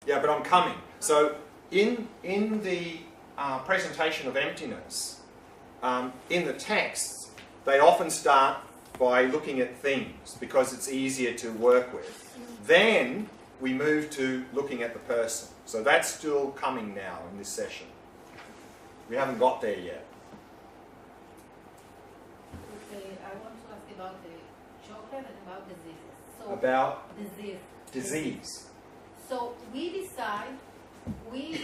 Yeah, but I'm coming. So in the presentation of emptiness, in the texts, they often start by looking at things because it's easier to work with. Then we move to looking at the person. So that's still coming now in this session. We haven't got there yet. Okay, I want to ask about the chocolate and about diseases. So About disease. So we decide, we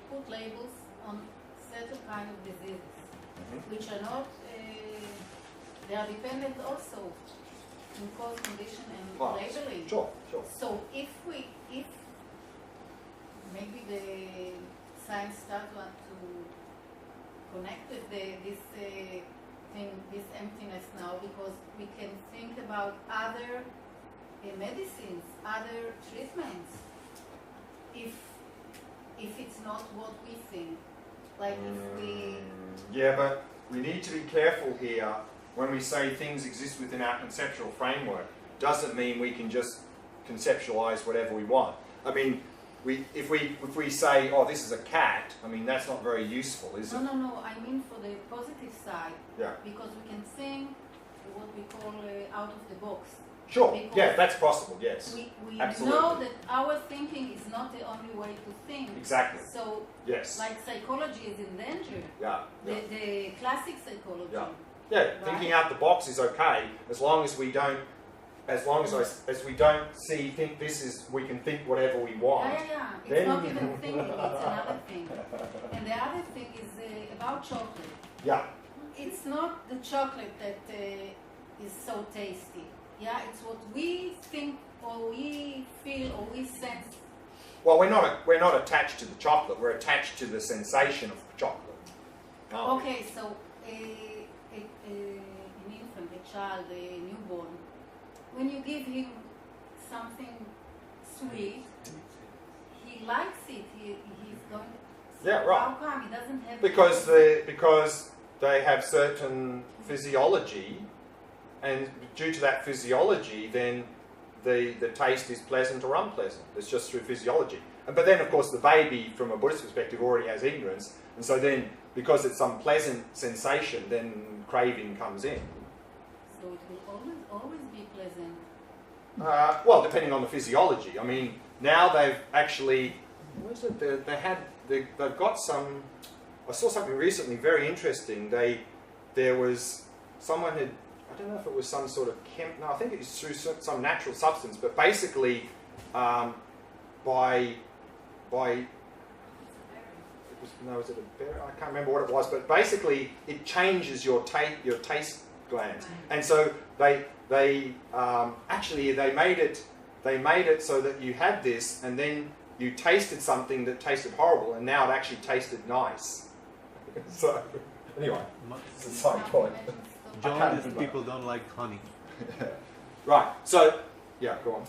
put labels on certain kind of diseases, which are not, they are dependent also in cause, condition, and labeling. Sure. So if maybe the science start to connect with this thing, this emptiness now, because we can think about other medicines, other treatments, if it's not what we think. Like if we... Yeah, but we need to be careful here when we say things exist within our conceptual framework. Doesn't mean we can just conceptualize whatever we want. I mean, if we say, oh, this is a cat, I mean, that's not very useful, is it? No, I mean for the positive side. Yeah. Because we can think what we call out of the box. Sure, Because yeah, that's possible, yes. We Absolutely. know that our thinking is not the only way to think. Exactly. So, yes. like psychology is in danger. Yeah. The classic psychology. Yeah. Yeah, right? Thinking out the box is okay as long as we don't, think this is, we can think whatever we want. Yeah. It's not even thinking, it's another thing. And the other thing is about chocolate. Yeah. It's not the chocolate that is so tasty. Yeah, it's what we think or we feel or we sense. Well, we're not attached to the chocolate. We're attached to the sensation of chocolate. Okay, so an infant, a child, a newborn, when you give him something sweet, he likes it. He's going. Yeah, right. How come he doesn't have? Because they have certain physiology. And due to that physiology, then the taste is pleasant or unpleasant. It's just through physiology. But then, of course, the baby, from a Buddhist perspective, already has ignorance. And so then, because it's some pleasant sensation, then craving comes in. So it will always be pleasant? Well, depending on the physiology. I mean, now they've actually... What is it? They've got some... I saw something recently very interesting. There was... Someone had... I don't know if it was some sort of no, I think it was through some natural substance, but basically was it a berry? I can't remember what it was, but basically it changes your taste glands, and so they made it so that you had this, and then you tasted something that tasted horrible, and now it actually tasted nice. So anyway, it's a side point. Jaundice people don't like honey. Right, so, yeah, go on.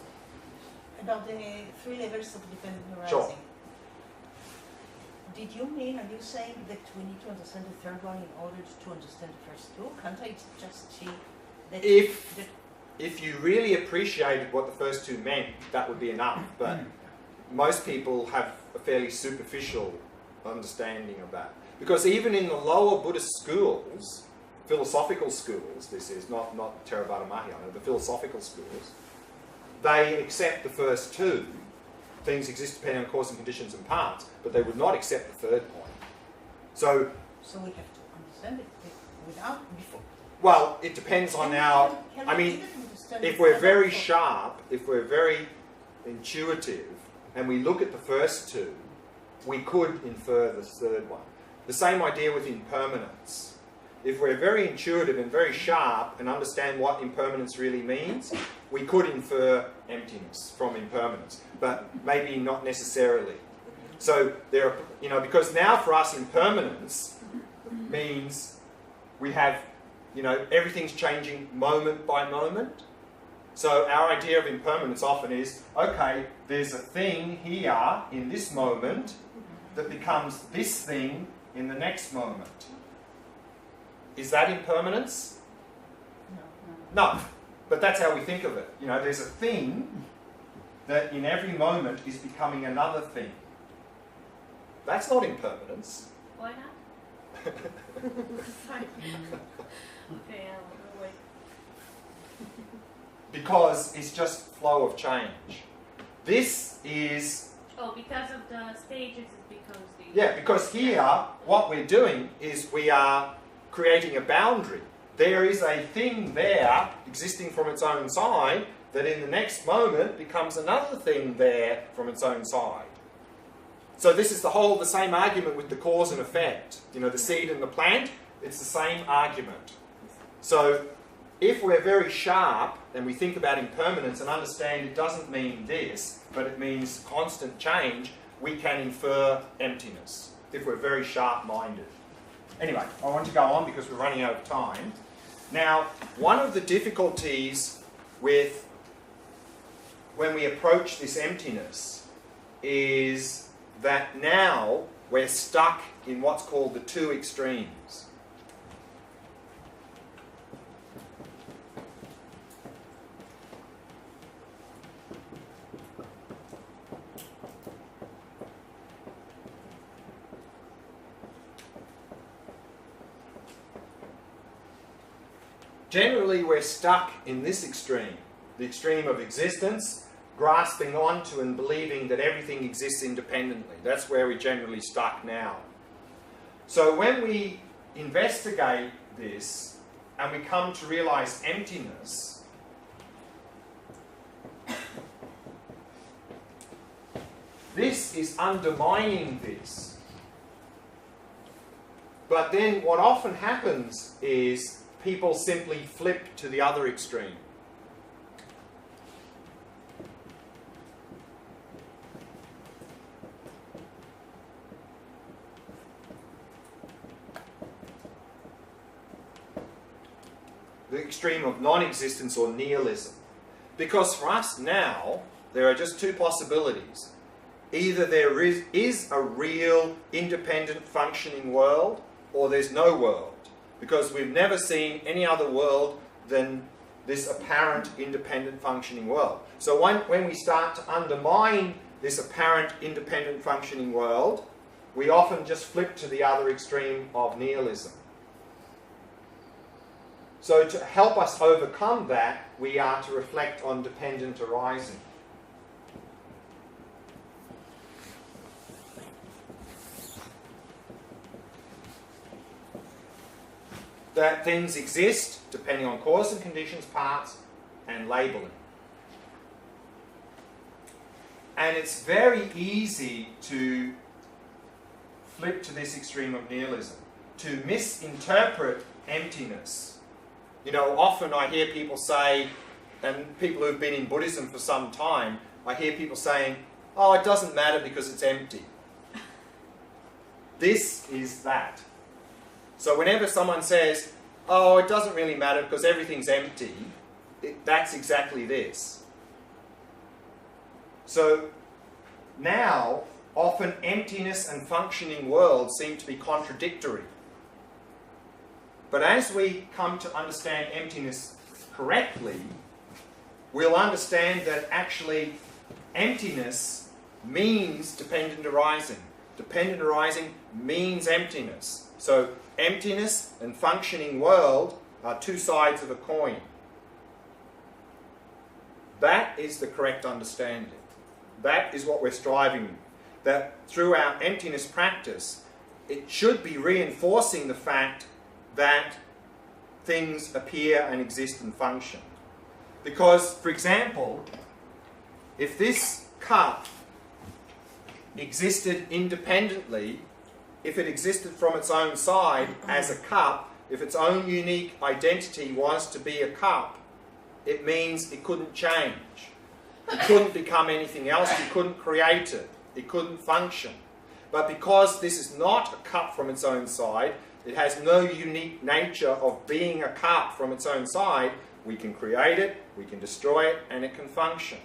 About the 3 levels of dependent arising. Sure. Are you saying that we need to understand the third one in order to understand the first two? Can't I just see that... If you really appreciated what the first two meant, that would be enough, but most people have a fairly superficial understanding of that. Because even in the lower Buddhist schools, philosophical schools, this is not Theravada Mahayana, the philosophical schools, they accept the first two. Things exist depending on cause and conditions and parts, but they would not accept the third point. So we have to understand it without before. Well, it depends on our... I mean, if we're very sharp, if we're very intuitive, and we look at the first two, we could infer the third one. The same idea with impermanence. If we're very intuitive and very sharp and understand what impermanence really means, we could infer emptiness from impermanence, but maybe not necessarily. So there are, because now for us impermanence means we have, everything's changing moment by moment. So our idea of impermanence often is, okay, there's a thing here in this moment that becomes this thing in the next moment. Is that impermanence? No. No, but that's how we think of it. There's a thing, that in every moment is becoming another thing. That's not impermanence. Why not? Sorry. Okay, I'll wait. Because it's just flow of change. This is... Oh, because of the stages it becomes the... Yeah, because here, what we're doing is we are creating a boundary. There is a thing there, existing from its own side, that in the next moment becomes another thing there from its own side. So this is the same argument with the cause and effect. You know, the seed and the plant, it's the same argument. So if we're very sharp and we think about impermanence and understand it doesn't mean this, but it means constant change, we can infer emptiness if we're very sharp-minded. Anyway, I want to go on because we're running out of time. Now, one of the difficulties with when we approach this emptiness is that now we're stuck in what's called the two extremes. Generally, we're stuck in this extreme, the extreme of existence, grasping onto and believing that everything exists independently. That's where we're generally stuck now. So when we investigate this and we come to realize emptiness, this is undermining this. But then what often happens is people simply flip to the other extreme. The extreme of non-existence or nihilism. Because for us now, there are just two possibilities. Either there is a real, independent, functioning world, or there's no world. Because we've never seen any other world than this apparent, independent, functioning world. So when we start to undermine this apparent, independent, functioning world, we often just flip to the other extreme of nihilism. So to help us overcome that, we are to reflect on dependent arising. That things exist depending on cause and conditions, parts, and labeling. And it's very easy to flip to this extreme of nihilism, to misinterpret emptiness. You know, often I hear people say, and people who've been in Buddhism for some time, I hear people saying, oh, it doesn't matter because it's empty. This is that. So whenever someone says, oh, it doesn't really matter because everything's empty, that's exactly this. So now, often emptiness and functioning world seem to be contradictory. But as we come to understand emptiness correctly, we'll understand that actually emptiness means dependent arising. Dependent arising means emptiness. So emptiness and functioning world are two sides of a coin. That is the correct understanding. That is what we're striving for. That through our emptiness practice, it should be reinforcing the fact that things appear and exist and function. Because, for example, if this cup existed independently, if it existed from its own side as a cup, if its own unique identity was to be a cup, it means it couldn't change. It couldn't become anything else. You couldn't create it. It couldn't function. But because this is not a cup from its own side, it has no unique nature of being a cup from its own side, we can create it, we can destroy it, and it can function.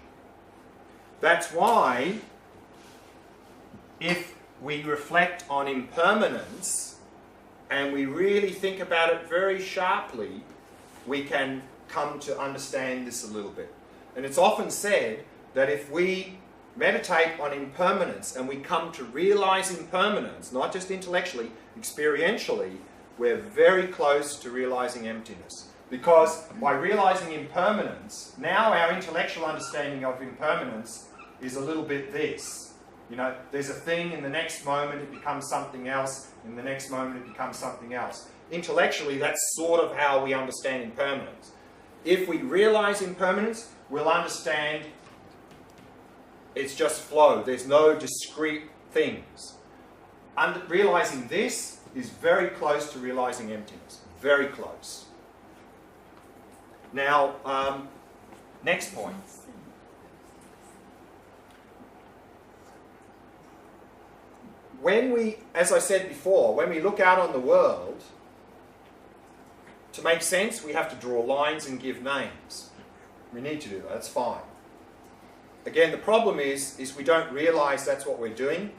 That's why, if we reflect on impermanence and we really think about it very sharply, we can come to understand this a little bit. And it's often said that if we meditate on impermanence and we come to realize impermanence, not just intellectually, experientially, we're very close to realizing emptiness. Because by realizing impermanence, now our intellectual understanding of impermanence is a little bit this. You know, there's a thing, in the next moment it becomes something else, in the next moment it becomes something else. Intellectually, that's sort of how we understand impermanence. If we realize impermanence, we'll understand it's just flow. There's no discrete things. Realizing this is very close to realizing emptiness. Very close. Now, next point. When we, as I said before, when we look out on the world, to make sense, we have to draw lines and give names. We need to do that. That's fine. Again, the problem is we don't realize that's what we're doing.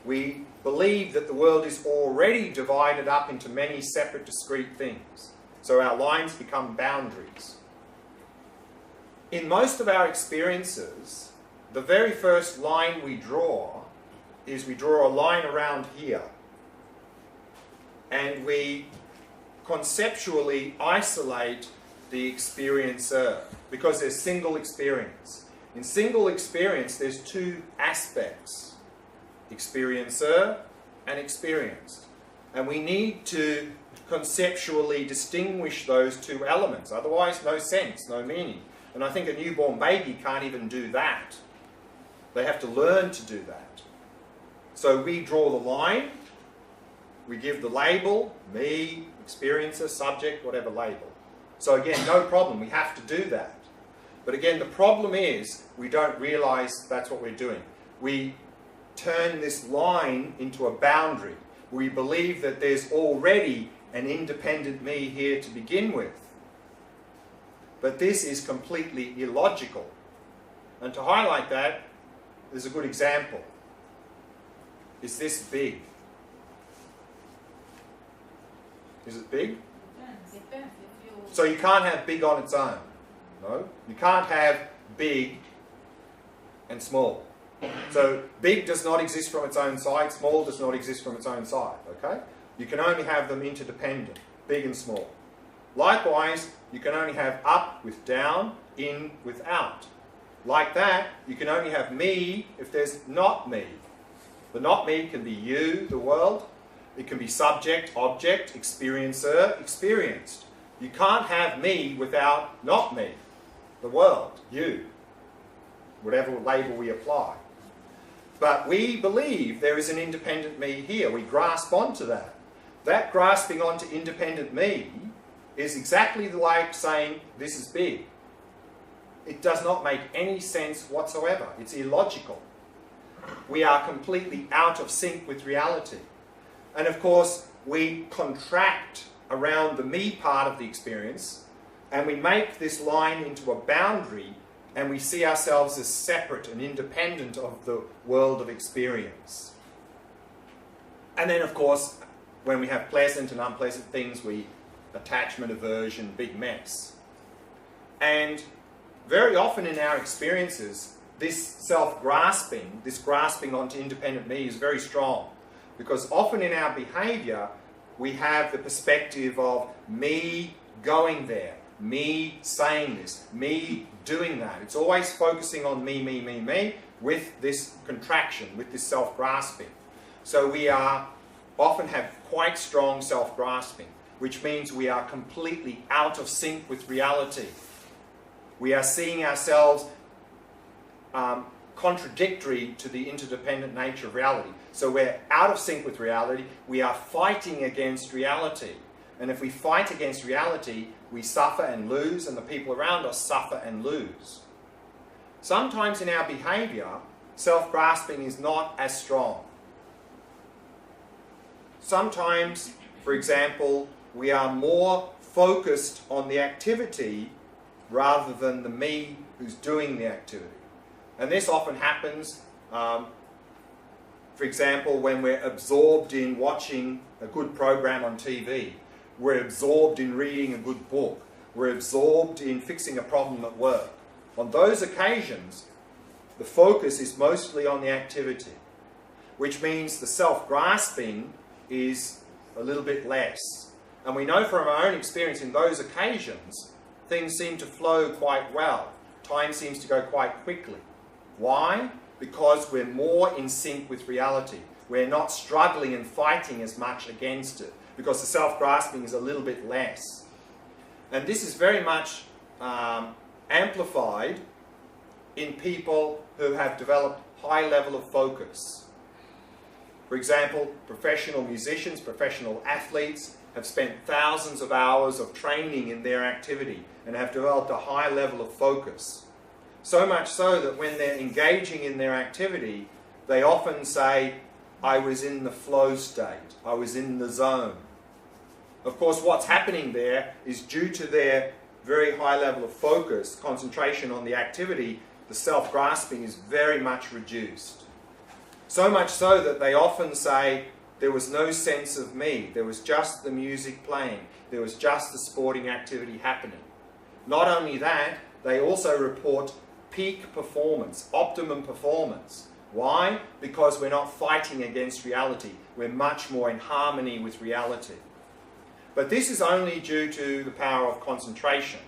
We believe that the world is already divided up into many separate, discrete things. So our lines become boundaries. In most of our experiences, the very first line we draw is we draw a line around here. And we conceptually isolate the experiencer because there's single experience. In single experience, there's two aspects, experiencer and experienced. And we need to conceptually distinguish those two elements. Otherwise, no sense, no meaning. And I think a newborn baby can't even do that. They have to learn to do that. So we draw the line, we give the label, me, experiencer, subject, whatever label. So again, no problem, we have to do that. But again, the problem is we don't realize that's what we're doing. We turn this line into a boundary. We believe that there's already an independent me here to begin with. But this is completely illogical. And to highlight that, there's a good example. Is this big? Is it big? Depends if you... So you can't have big on its own. No? You can't have big and small. So big does not exist from its own side, small does not exist from its own side. Okay? You can only have them interdependent, big and small. Likewise, you can only have up with down, in with out. Like that, you can only have me if there's not me. The not me can be you, the world. It can be subject, object, experiencer, experienced. You can't have me without not me, the world, you, whatever label we apply. But we believe there is an independent me here. We grasp onto that. That grasping onto independent me is exactly like saying this is big. It does not make any sense whatsoever. It's illogical. We are completely out of sync with reality. And of course, we contract around the me part of the experience, and we make this line into a boundary, and we see ourselves as separate and independent of the world of experience. And then, of course, when we have pleasant and unpleasant things, we attachment, aversion, big mess. And very often in our experiences, this self-grasping, this grasping onto independent me is very strong. Because often in our behaviour, we have the perspective of me going there, me saying this, me doing that. It's always focusing on me, with this contraction, with this self-grasping. So we often have quite strong self-grasping, which means we are completely out of sync with reality. We are seeing ourselves contradictory to the interdependent nature of reality. So we're out of sync with reality. We are fighting against reality. And if we fight against reality, we suffer and lose, and the people around us suffer and lose. Sometimes in our behaviour, self-grasping is not as strong. Sometimes, for example, we are more focused on the activity rather than the me who's doing the activity. And this often happens, for example, when we're absorbed in watching a good program on TV. We're absorbed in reading a good book. We're absorbed in fixing a problem at work. On those occasions, the focus is mostly on the activity, which means the self-grasping is a little bit less. And we know from our own experience in those occasions, things seem to flow quite well. Time seems to go quite quickly. Why? Because we're more in sync with reality. We're not struggling and fighting as much against it, because the self-grasping is a little bit less. And this is very much amplified in people who have developed high level of focus. For example, professional musicians, professional athletes have spent thousands of hours of training in their activity and have developed a high level of focus. So much so that when they're engaging in their activity, they often say, I was in the flow state, I was in the zone. Of course, what's happening there is due to their very high level of focus, concentration on the activity, the self-grasping is very much reduced. So much so that they often say, there was no sense of me, there was just the music playing, there was just the sporting activity happening. Not only that, they also report peak performance, optimum performance. Why? Because we're not fighting against reality, we're much more in harmony with reality. But this is only due to the power of concentration.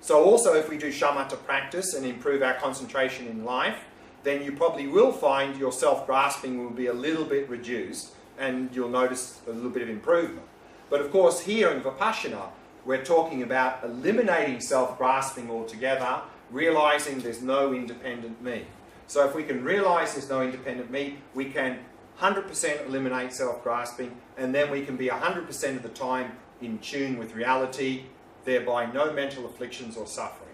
So also if we do shamatha practice and improve our concentration in life, then you probably will find your self-grasping will be a little bit reduced and you'll notice a little bit of improvement. But of course here in Vipassana, we're talking about eliminating self-grasping altogether, realizing there's no independent me. So if we can realize there's no independent me, we can 100% eliminate self-grasping, and then we can be 100% of the time in tune with reality, thereby no mental afflictions or suffering.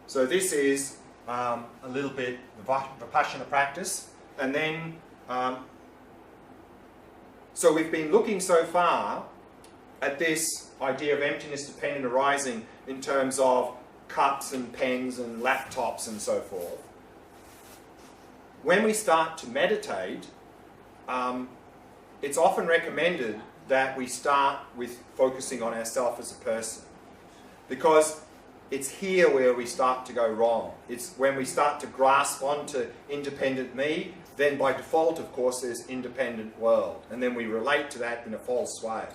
So this is a little bit Vipassana practice. And then, so we've been looking so far at this idea of emptiness dependent arising in terms of cups and pens and laptops and so forth. When we start to meditate, it's often recommended that we start with focusing on ourselves as a person, because it's here where we start to go wrong. It's when we start to grasp onto independent me, then by default, of course, there's independent world, and then we relate to that in a false way.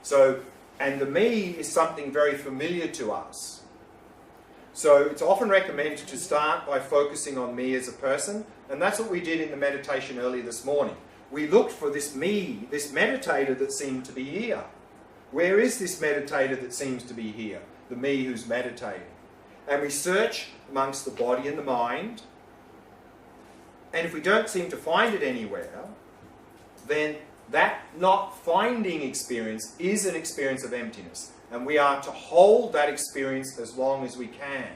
So, and the me is something very familiar to us. So it's often recommended to start by focusing on me as a person, and that's what we did in the meditation earlier this morning. We looked for this me, this meditator that seemed to be here. Where is this meditator that seems to be here? The me who's meditating. And we search amongst the body and the mind, and if we don't seem to find it anywhere, then that not finding experience is an experience of emptiness. And we are to hold that experience as long as we can,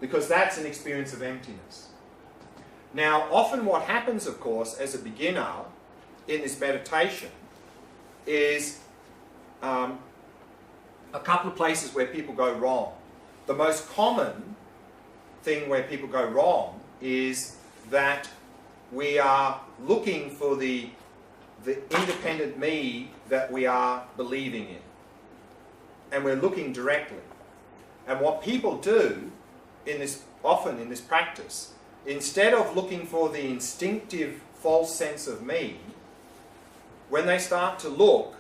because that's an experience of emptiness. Now, often what happens, of course, as a beginner in this meditation is a couple of places where people go wrong. The most common thing where people go wrong is that we are looking for the independent me that we are believing in. And we're looking directly. And what people do often in this practice, instead of looking for the instinctive false sense of me, when they start to look,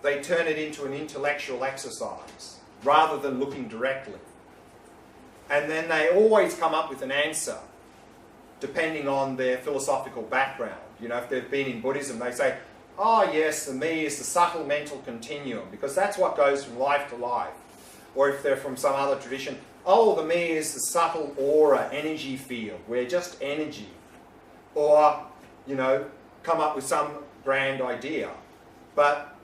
they turn it into an intellectual exercise rather than looking directly. And then they always come up with an answer depending on their philosophical background. You know, if they've been in Buddhism, they say, oh yes, the me is the subtle mental continuum, because that's what goes from life to life. Or if they're from some other tradition, oh, the me is the subtle aura, energy field. We're just energy. Or, you know, come up with some grand idea. But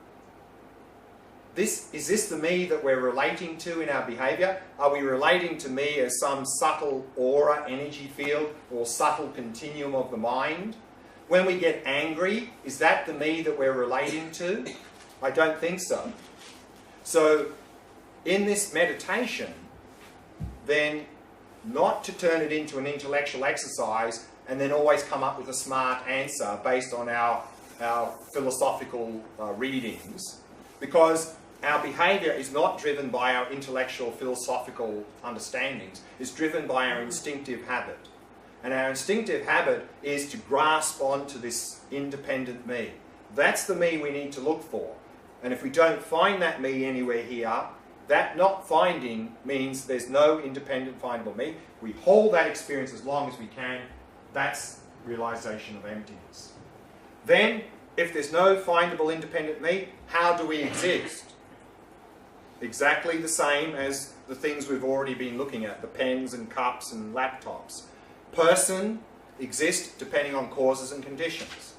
is this the me that we're relating to in our behaviour? Are we relating to me as some subtle aura, energy field, or subtle continuum of the mind? When we get angry, is that the me that we're relating to? I don't think so. So, in this meditation, then not to turn it into an intellectual exercise and then always come up with a smart answer based on our philosophical readings, because our behaviour is not driven by our intellectual, philosophical understandings. It's driven by our instinctive habit. And our instinctive habit is to grasp onto this independent me. That's the me we need to look for. And if we don't find that me anywhere here, that not finding means there's no independent findable me. We hold that experience as long as we can. That's realization of emptiness. Then, if there's no findable independent me, how do we exist? Exactly the same as the things we've already been looking at, the pens and cups and laptops. Person exists depending on causes and conditions.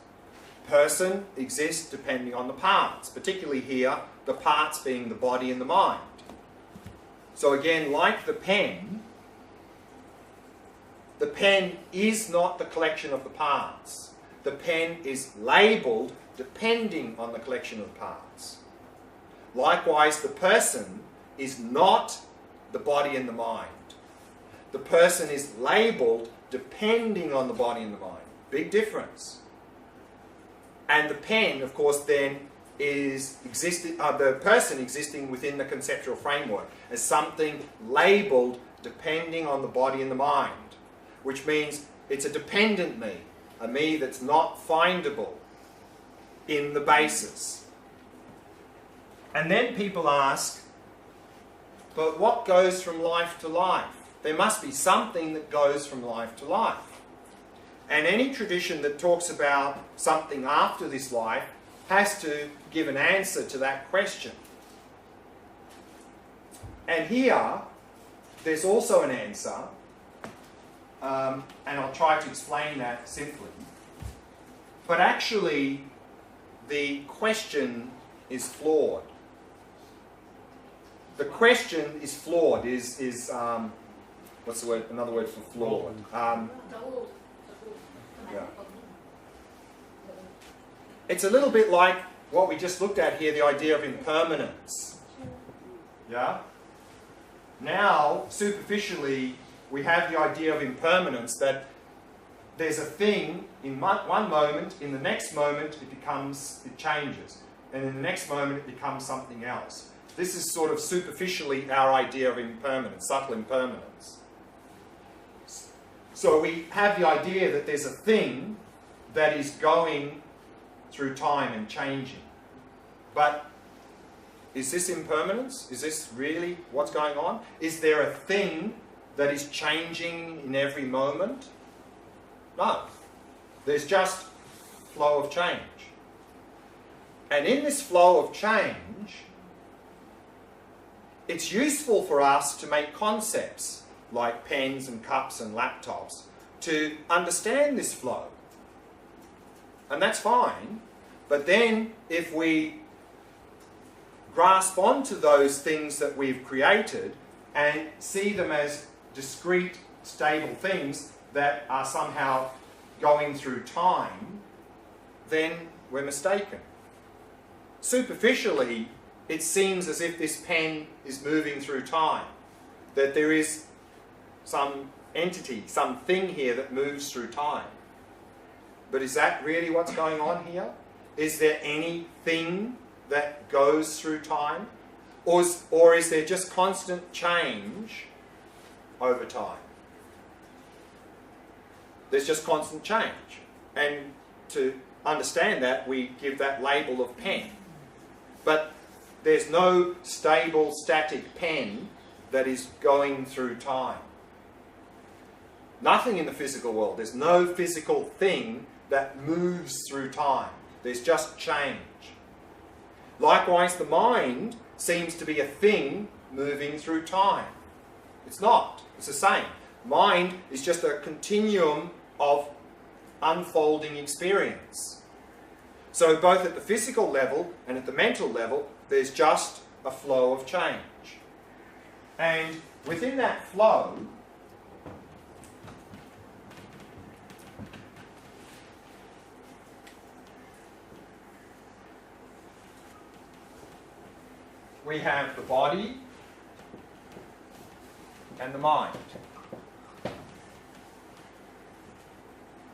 Person exists depending on the parts, particularly here, the parts being the body and the mind. So again, like the pen is not the collection of the parts. The pen is labelled depending on the collection of parts. Likewise, the person is not the body and the mind. The person is labelled depending on the body and the mind. Big difference. And the pen, of course, then is the person existing within the conceptual framework as something labelled depending on the body and the mind, which means it's a dependent me, a me that's not findable in the basis. And then people ask, but what goes from life to life? There must be something that goes from life to life. And any tradition that talks about something after this life has to give an answer to that question. And here, there's also an answer, and I'll try to explain that simply. But actually, the question is flawed. The question is flawed, what's the word, another word for flawed? Yeah. It's a little bit like what we just looked at here, the idea of impermanence. Yeah? Now, superficially, we have the idea of impermanence, that there's a thing in one moment, in the next moment it changes, and in the next moment it becomes something else. This is sort of superficially our idea of impermanence, subtle impermanence. So we have the idea that there's a thing that is going through time and changing. But is this impermanence? Is this really what's going on? Is there a thing that is changing in every moment? No. There's just flow of change. And in this flow of change, it's useful for us to make concepts like pens and cups and laptops to understand this flow. And that's fine. But then if we grasp onto those things that we've created and see them as discrete, stable things that are somehow going through time, then we're mistaken. Superficially, it seems as if this pen is moving through time, that there is some entity, some thing here that moves through time. But is that really what's going on here? Is there anything that goes through time? Or is there just constant change over time? There's just constant change. And to understand that, we give that label of pen. But there's no stable, static pen that is going through time. Nothing in the physical world. There's no physical thing that moves through time. There's just change. Likewise, the mind seems to be a thing moving through time. It's not. It's the same. Mind is just a continuum of unfolding experience. So both at the physical level and at the mental level, there's just a flow of change. And within that flow, we have the body and the mind.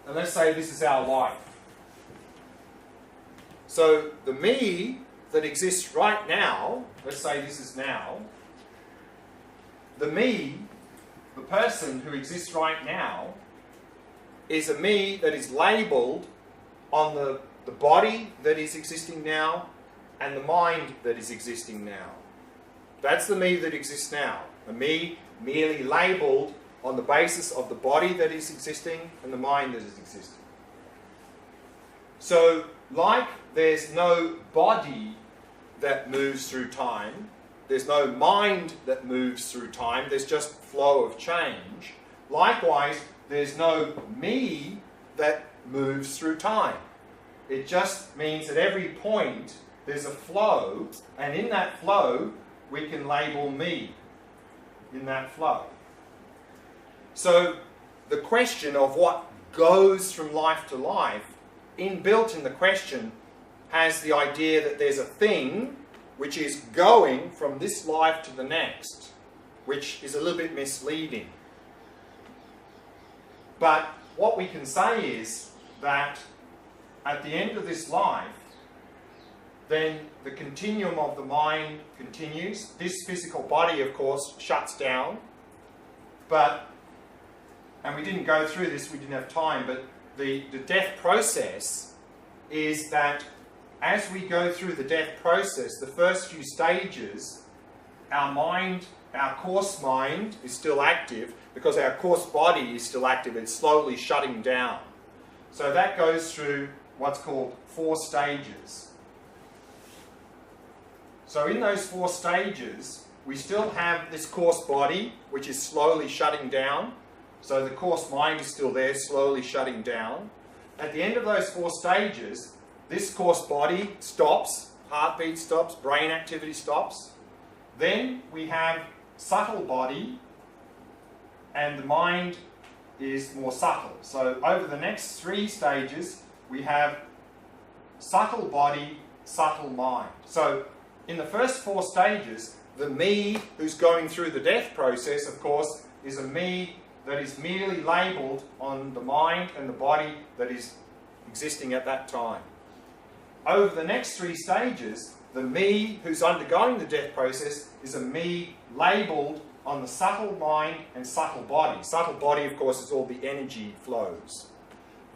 And let's say this is our life. So the me that exists right now, let's say this is now, the me, the person who exists right now, is a me that is labelled on the body that is existing now and the mind that is existing now. That's the me that exists now. A me merely labelled on the basis of the body that is existing and the mind that is existing. So, like there's no body that moves through time, there's no mind that moves through time, there's just flow of change. Likewise, there's no me that moves through time. It just means at every point there's a flow, and in that flow we can label me in that flow. So the question of what goes from life to life, inbuilt in the question, has the idea that there's a thing which is going from this life to the next, which is a little bit misleading. But what we can say is that at the end of this life, then the continuum of the mind continues. This physical body, of course, shuts down. And we didn't go through this, we didn't have time, but the death process is that as we go through the death process, the first few stages, our mind, our coarse mind is still active because our coarse body is still active. It's slowly shutting down. So that goes through what's called 4 stages. So in those 4 stages, we still have this coarse body, which is slowly shutting down. So the coarse mind is still there, slowly shutting down. At the end of those 4 stages, this coarse body stops, heartbeat stops, brain activity stops. Then we have subtle body, and the mind is more subtle. So over the next 3 stages, we have subtle body, subtle mind. So in the first 4 stages, the me who's going through the death process, of course, is a me that is merely labelled on the mind and the body that is existing at that time. Over the next 3 stages, the me who's undergoing the death process is a me labelled on the subtle mind and subtle body. Subtle body, of course, is all the energy flows.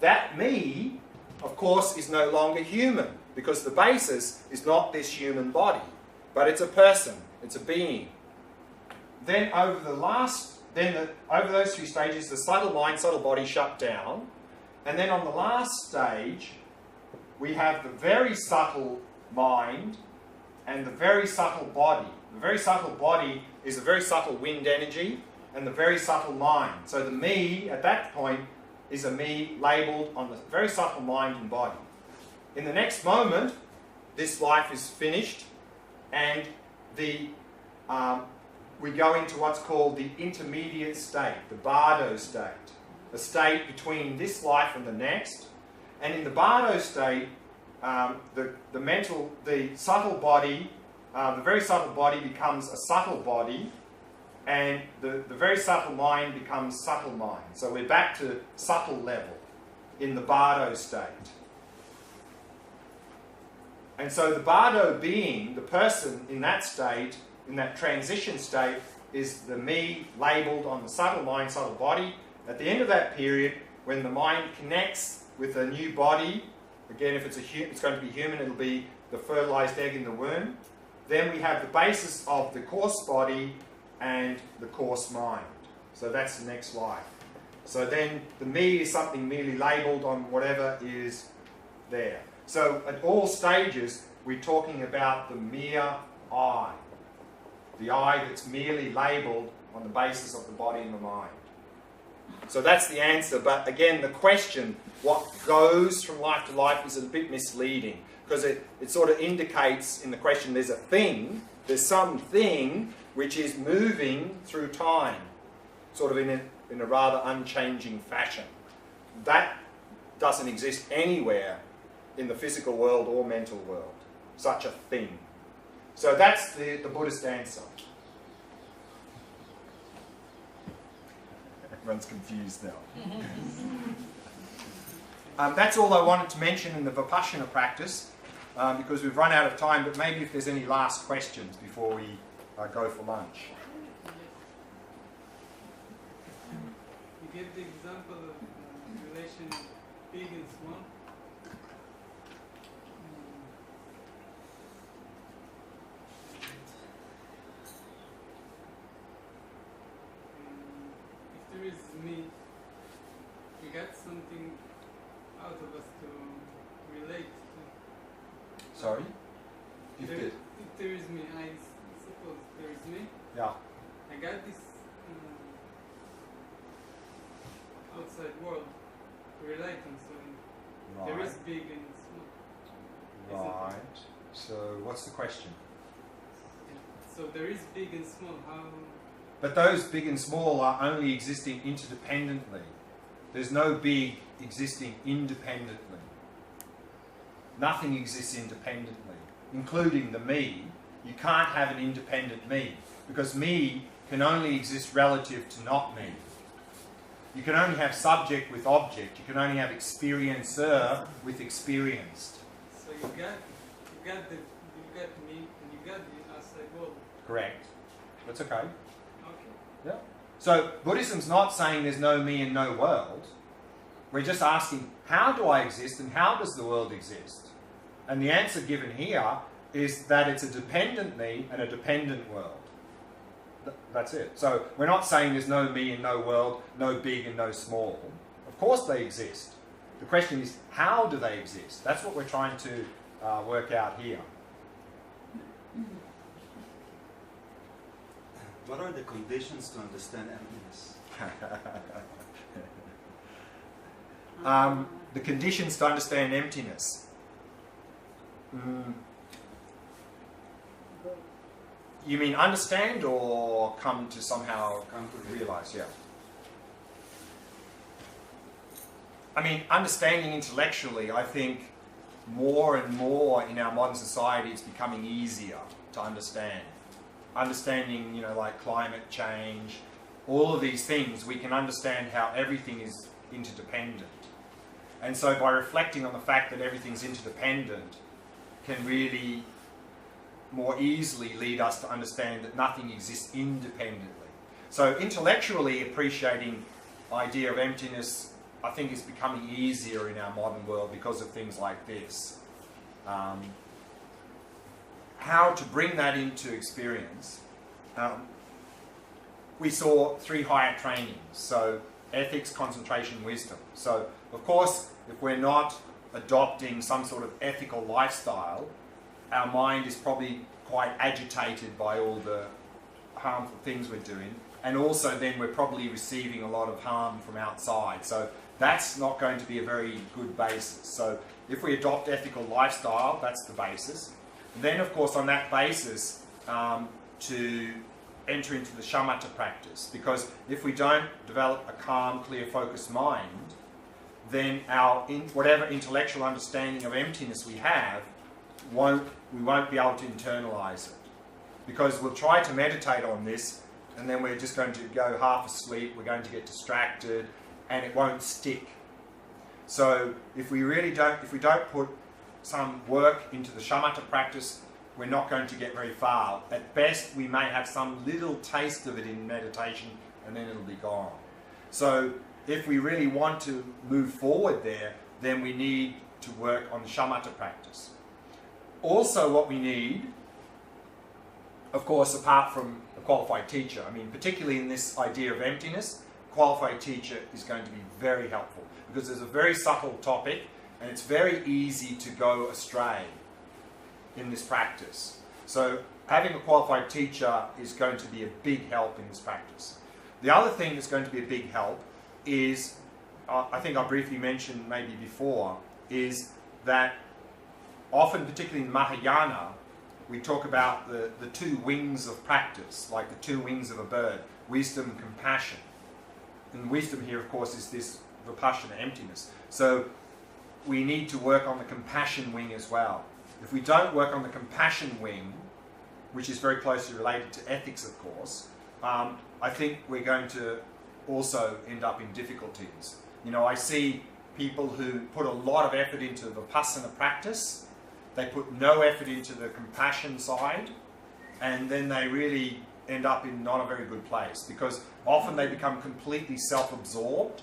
That me, of course, is no longer human because the basis is not this human body, but it's a person, it's a being. Then over those 3 stages, the subtle mind, subtle body shut down. And then on the last stage, we have the very subtle mind and the very subtle body. The very subtle body is a very subtle wind energy and the very subtle mind. So the me, at that point, is a me labelled on the very subtle mind and body. In the next moment, this life is finished and we go into what's called the intermediate state, the bardo state, a state between this life and the next. And in the bardo state, the subtle body, the very subtle body becomes a subtle body, and the very subtle mind becomes subtle mind. So we're back to subtle level in the bardo state. And so the bardo being, the person in that state, in that transition state, is the me labelled on the subtle mind, subtle body. At the end of that period, when the mind connects with a new body, again, if it's going to be human, it'll be the fertilised egg in the womb. Then we have the basis of the coarse body and the coarse mind. So that's the next life. So then the me is something merely labelled on whatever is there. So at all stages, we're talking about the mere I. The I that's merely labelled on the basis of the body and the mind. So that's the answer. But again, the question, what goes from life to life, is a bit misleading. Because it sort of indicates in the question there's a thing, there's something which is moving through time. Sort of in a rather unchanging fashion. That doesn't exist anywhere in the physical world or mental world. Such a thing. So that's the Buddhist answer. Everyone's confused now. That's all I wanted to mention in the Vipassana practice. because we've run out of time, but maybe if there's any last questions before we go for lunch. You gave the example of relation big and small. If there is me, we got something out of us to relate to. Sorry? If there is me, I suppose there is me. Yeah. I got this outside world to relate on, so there is big and small. Right. So what's the question? So there is big and small. How? But those big and small are only existing interdependently. There's no big existing independently. Nothing exists independently, including the me. You can't have an independent me, because me can only exist relative to not me. You can only have subject with object. You can only have experiencer with experienced. So you got me, and you got the outside world. Correct. That's okay. Okay. Yeah. So Buddhism's not saying there's no me and no world. We're just asking, how do I exist and how does the world exist? And the answer given here is that it's a dependent me and a dependent world. That's it. So we're not saying there's no me and no world, no big and no small. Of course they exist. The question is, how do they exist? That's what we're trying to work out here. What are the conditions to understand emptiness? The conditions to understand emptiness. You mean understand or come to somehow Come to realize? Yeah. I mean, understanding intellectually, I think more and more in our modern society it's becoming easier to understand. Understanding, you know, like climate change, all of these things, we can understand how everything is interdependent. And so by reflecting on the fact that everything's interdependent can really more easily lead us to understand that nothing exists independently. So intellectually appreciating the idea of emptiness, I think, is becoming easier in our modern world because of things like this. How to bring that into experience. We saw 3 higher trainings, so ethics, concentration, wisdom. So of course, if we're not adopting some sort of ethical lifestyle, our mind is probably quite agitated by all the harmful things we're doing, and also then we're probably receiving a lot of harm from outside. So that's not going to be a very good basis. So if we adopt ethical lifestyle, that's the basis. And then of course on that basis to enter into the shamatha practice, because if we don't develop a calm, clear, focused mind, then whatever intellectual understanding of emptiness we have, we won't be able to internalize it. Because we'll try to meditate on this, and then we're just going to go half asleep, we're going to get distracted, and it won't stick. So if we don't put some work into the shamatha practice, we're not going to get very far. At best, we may have some little taste of it in meditation, and then it'll be gone. So if we really want to move forward there, then we need to work on the shamatha practice. Also what we need, of course, apart from a qualified teacher, I mean, particularly in this idea of emptiness, a qualified teacher is going to be very helpful, because there's a very subtle topic, and it's very easy to go astray in this practice. So having a qualified teacher is going to be a big help in this practice. The other thing that's going to be a big help is, I think I briefly mentioned maybe before, is that often, particularly in Mahayana, we talk about the 2 wings of practice, like the 2 wings of a bird, wisdom and compassion. And wisdom here, of course, is this vipassana, emptiness. So we need to work on the compassion wing as well. If we don't work on the compassion wing, which is very closely related to ethics, of course, I think we're going to also end up in difficulties. You know, I see people who put a lot of effort into Vipassana practice, they put no effort into the compassion side, and then they really end up in not a very good place, because often they become completely self-absorbed,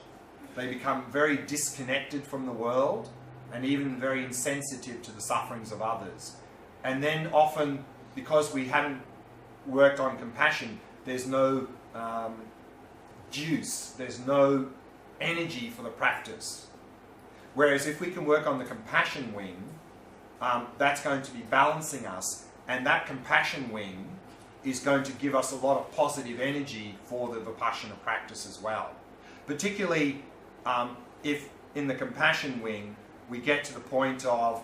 they become very disconnected from the world, and even very insensitive to the sufferings of others. And then often, because we haven't worked on compassion, there's no juice, there's no energy for the practice. Whereas if we can work on the compassion wing, that's going to be balancing us, and that compassion wing is going to give us a lot of positive energy for the Vipassana practice as well. Particularly if in the compassion wing we get to the point of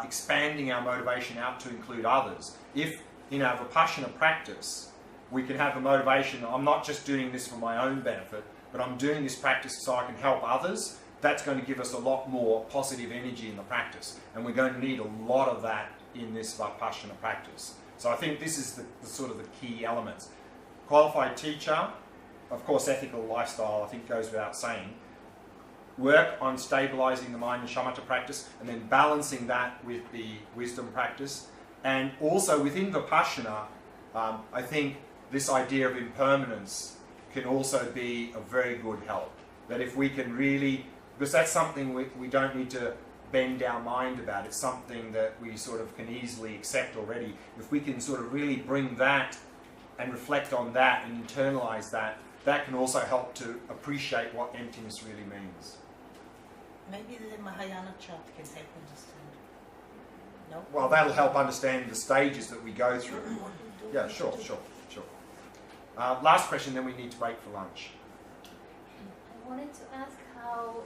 expanding our motivation out to include others. If in our Vipassana practice we can have a motivation, I'm not just doing this for my own benefit, but I'm doing this practice so I can help others, that's going to give us a lot more positive energy in the practice. And we're going to need a lot of that in this Vipassana practice. So I think this is the sort of the key elements. Qualified teacher, of course ethical lifestyle, I think goes without saying. Work on stabilizing the mind and shamatha practice, and then balancing that with the wisdom practice. And also within Vipassana, I think this idea of impermanence can also be a very good help. That if we can really, because that's something we don't need to bend our mind about, it's something that we sort of can easily accept already. If we can sort of really bring that and reflect on that and internalize that, that can also help to appreciate what emptiness really means. Maybe the Mahayana chant can help understand. No? Well, that'll help understand the stages that we go through. Yeah, sure. Last question, then we need to break for lunch. I wanted to ask how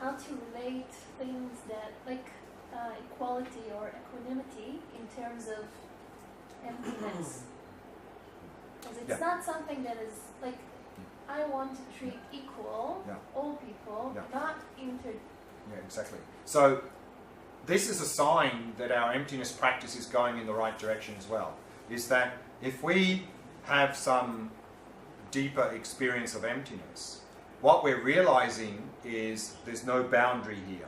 to relate things that, like equality or equanimity, in terms of emptiness. Because it's not something that is like, I want to treat equal all people, not inter. Yeah, exactly. So this is a sign that our emptiness practice is going in the right direction as well. Is that if we have some deeper experience of emptiness, what we're realizing is there's no boundary here.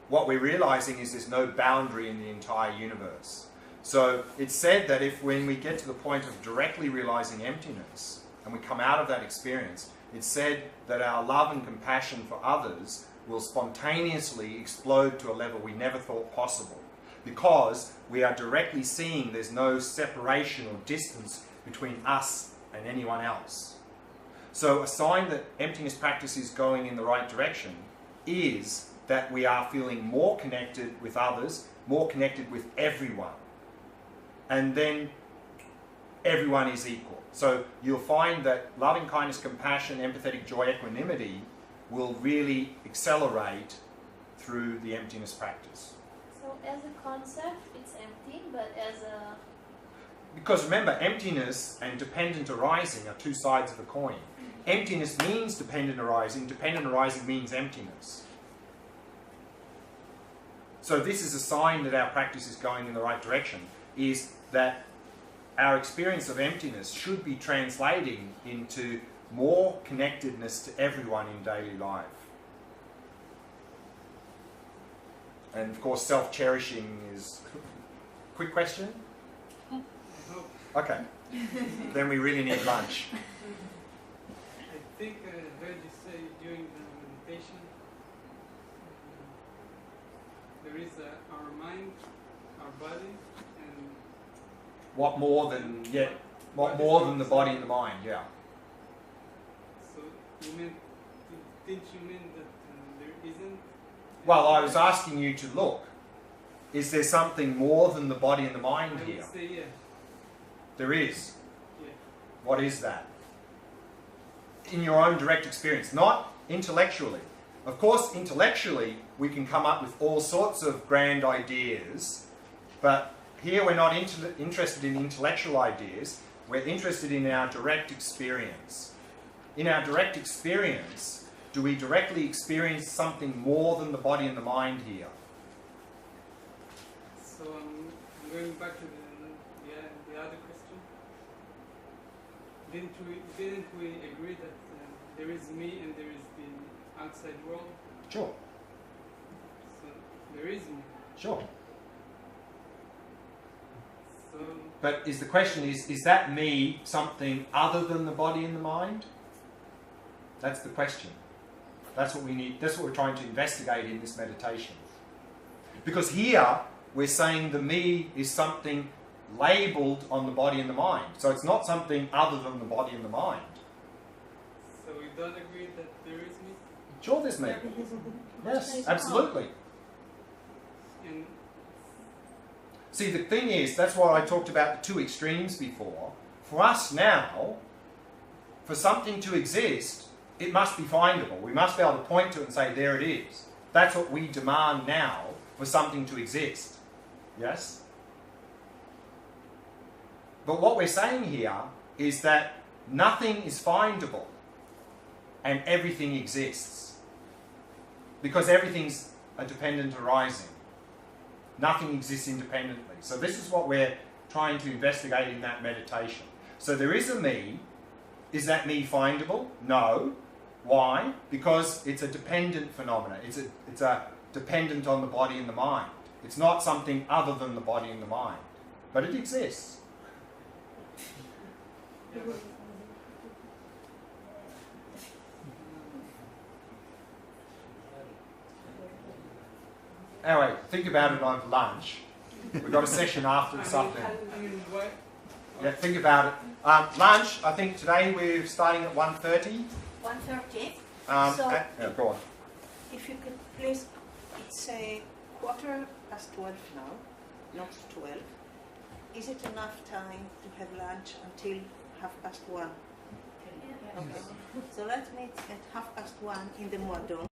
What we're realizing is there's no boundary in the entire universe. So it's said that if when we get to the point of directly realizing emptiness, and we come out of that experience, it's said that our love and compassion for others will spontaneously explode to a level we never thought possible, because we are directly seeing there's no separation or distance between us and anyone else. So a sign that emptiness practice is going in the right direction is that we are feeling more connected with others, more connected with everyone. And then everyone is equal. So you'll find that loving kindness, compassion, empathetic joy, equanimity will really accelerate through the emptiness practice. So as a concept, it's empty, but as a... Because remember, emptiness and dependent arising are two sides of a coin. Emptiness means dependent arising means emptiness. So this is a sign that our practice is going in the right direction, is that our experience of emptiness should be translating into more connectedness to everyone in daily life. And of course, self-cherishing is... Quick question? Okay. Then we really need lunch. I think I heard you say during the meditation, there is our mind, our body, and... What more than the body and the mind, yeah. So didn't you mean that there isn't? Well, I was asking you to look. Is there something more than the body and the mind here? I would say yeah. There is. Yeah. What is that? In your own direct experience, not intellectually. Of course, intellectually, we can come up with all sorts of grand ideas, but here we're not interested in intellectual ideas, we're interested in our direct experience. In our direct experience, do we directly experience something more than the body and the mind here? So I'm going back to the other question. Didn't we agree that there is me and there is the outside world? Sure. So there is me. Sure. So But the question is that me something other than the body and the mind? That's the question. That's what we need. That's what we're trying to investigate in this meditation. Because here we're saying the me is something labelled on the body and the mind. So it's not something other than the body and the mind. so we don't agree that there is me. Sure, there's me. Yes, absolutely. And See, the thing is, that's why I talked about the two extremes before. For us now, for something to exist, it must be findable. We must be able to point to it and say, there it is. That's what we demand now for something to exist. Yes? But what we're saying here is that nothing is findable and everything exists. Because everything's a dependent arising. Nothing exists independently. So this is what we're trying to investigate in that meditation. So there is a me. Is that me findable? No. Why? Because it's a dependent phenomenon. It's a dependent on the body and the mind. It's not something other than the body and the mind. But it exists. yeah, but Anyway, think about it over lunch. We've got a session after something. what? Yeah, think about it. Lunch, I think today we're starting at 1:30. 1:30. So- Yeah, go on. If you could please, it's a 12:15 now, not 12. Is it enough time to have lunch until 1:30? Yeah. Okay. So let's meet at 1:30 in the Moadon.